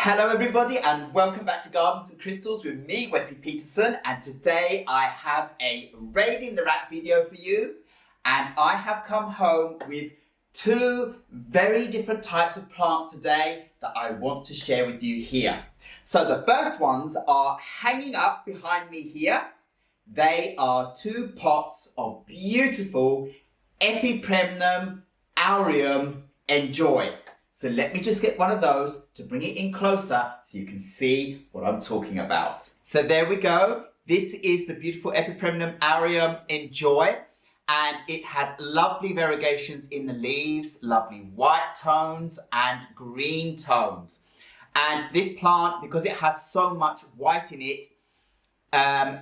Hello everybody and welcome back to Gardens and Crystals with me, Wesley Peterson, and today I have a raiding the rack video for you, and I have come home with two very different types of plants today that I want to share with you here. So the first ones are hanging up behind me here. They are two pots of beautiful Epipremnum aureum NJoy. So let me just get one of those to bring it in closer so you can see what I'm talking about. So there we go. This is the beautiful Epipremnum aureum NJoy, and it has lovely variegations in the leaves, lovely white tones and green tones. And this plant, because it has so much white in it,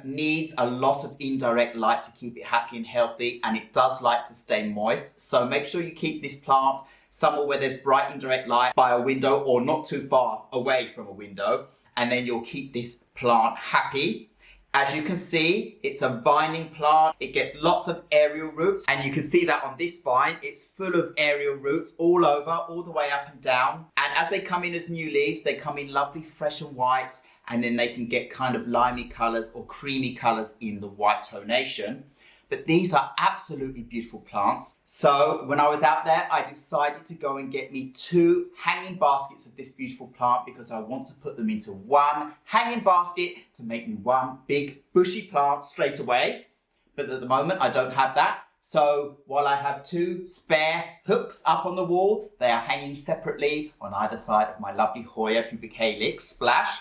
needs a lot of indirect light to keep it happy and healthy, and it does like to stay moist. So make sure you keep this plant somewhere where there's bright indirect light by a window or not too far away from a window, and then you'll keep this plant happy. As you can see, it's a vining plant. It gets lots of aerial roots, and you can see that on this vine, it's full of aerial roots all over, all the way up and down. And as they come in as new leaves, they come in lovely fresh and white, and then they can get kind of limey colors or creamy colors in the white tonation. But these are absolutely beautiful plants. So when I was out there, I decided to go and get me two hanging baskets of this beautiful plant because I want to put them into one hanging basket to make me one big bushy plant straight away. But at the moment, I don't have that. So while I have two spare hooks up on the wall, they are hanging separately on either side of my lovely Hoya pubicalyx splash,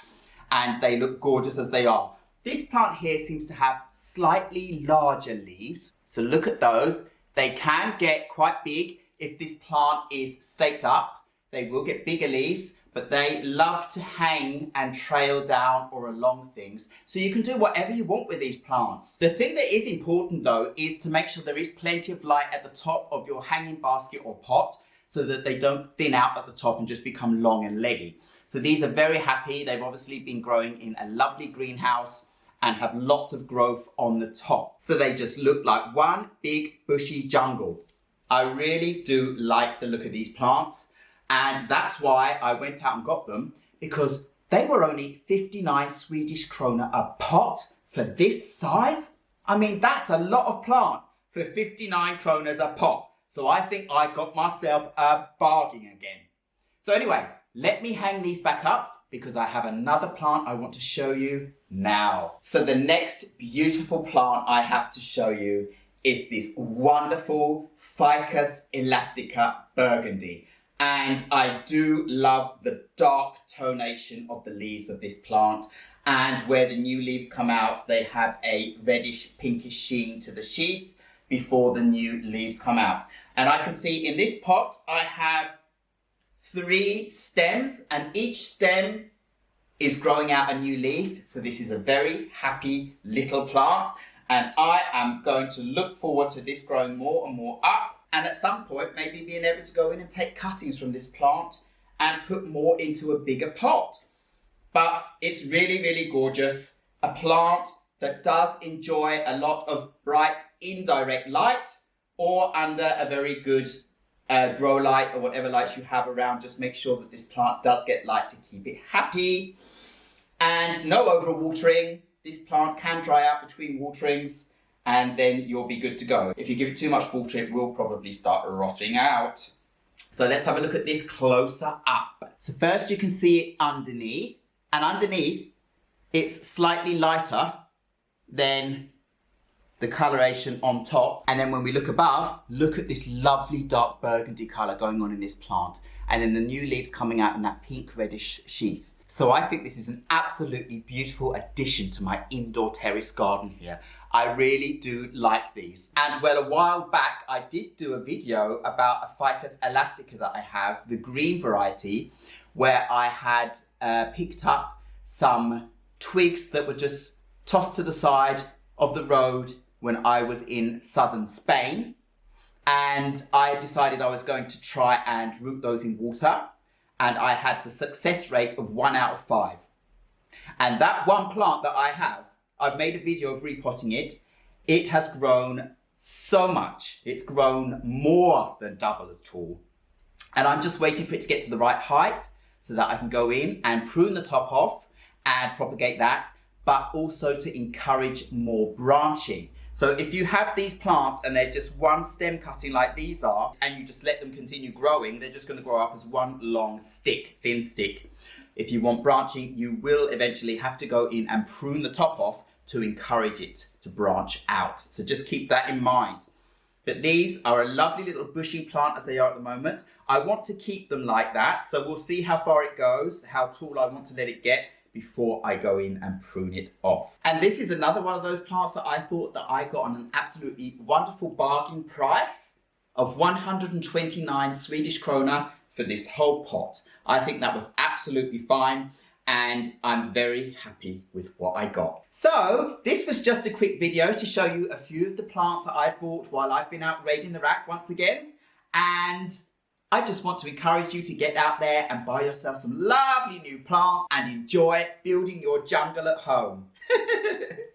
and they look gorgeous as they are. This plant here seems to have slightly larger leaves, so look at those. They can get quite big if this plant is staked up. They will get bigger leaves, but they love to hang and trail down or along things. So you can do whatever you want with these plants. The thing that is important though is to make sure there is plenty of light at the top of your hanging basket or pot so that they don't thin out at the top and just become long and leggy. So these are very happy. They've obviously been growing in a lovely greenhouse and have lots of growth on the top. So they just look like one big bushy jungle. I really do like the look of these plants, and that's why I went out and got them, because they were only 59 Swedish krona a pot for this size. I mean, that's a lot of plant for 59 kronas a pot. So I think I got myself a bargain again. So anyway, let me hang these back up because I have another plant I want to show you now. So the next beautiful plant I have to show you is this wonderful Ficus elastica Burgundy. And I do love the dark tonation of the leaves of this plant. And where the new leaves come out, they have a reddish pinkish sheen to the sheath before the new leaves come out. And I can see in this pot, I have 3 stems, and each stem is growing out a new leaf. So this is a very happy little plant, and I am going to look forward to this growing more and more up, and at some point maybe being able to go in and take cuttings from this plant and put more into a bigger pot. But it's really, really gorgeous. A plant that does enjoy a lot of bright indirect light, or under a very good grow light or whatever lights you have around. Just make sure that this plant does get light to keep it happy. And no overwatering. This plant can dry out between waterings, and then you'll be good to go. If you give it too much water, it will probably start rotting out. So let's have a look at this closer up. So first you can see it underneath, and underneath it's slightly lighter than the coloration on top. And then when we look above, look at this lovely dark burgundy color going on in this plant. And then the new leaves coming out in that pink reddish sheath. So I think this is an absolutely beautiful addition to my indoor terrace garden here. I really do like these. And well, a while back, I did do a video about a Ficus elastica that I have, the green variety, where I had picked up some twigs that were just tossed to the side of the road when I was in southern Spain, and I decided I was going to try and root those in water, and I had the success rate of 1 out of 5. And that one plant that I have, I've made a video of repotting it. It has grown so much. It's grown more than double as tall, and I'm just waiting for it to get to the right height so that I can go in and prune the top off and propagate that, but also to encourage more branching. So if you have these plants and they're just one stem cutting like these are, and you just let them continue growing, they're just going to grow up as one long stick, thin stick. If you want branching, you will eventually have to go in and prune the top off to encourage it to branch out. So just keep that in mind. But these are a lovely little bushing plant as they are at the moment. I want to keep them like that, so we'll see how far it goes, how tall I want to let it get before I go in and prune it off. And this is another one of those plants that I thought that I got on an absolutely wonderful bargain price of 129 Swedish krona for this whole pot. I think that was absolutely fine, and I'm very happy with what I got. So this was just a quick video to show you a few of the plants that I bought while I've been out raiding the rack once again. And I just want to encourage you to get out there and buy yourself some lovely new plants and enjoy building your jungle at home.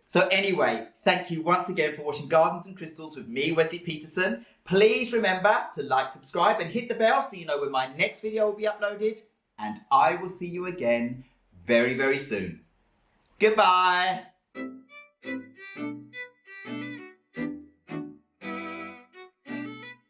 So anyway, thank you once again for watching Gardens and Crystals with me, Wesley Peterson. Please remember to like, subscribe and hit the bell so you know when my next video will be uploaded. And I will see you again very, very soon. Goodbye.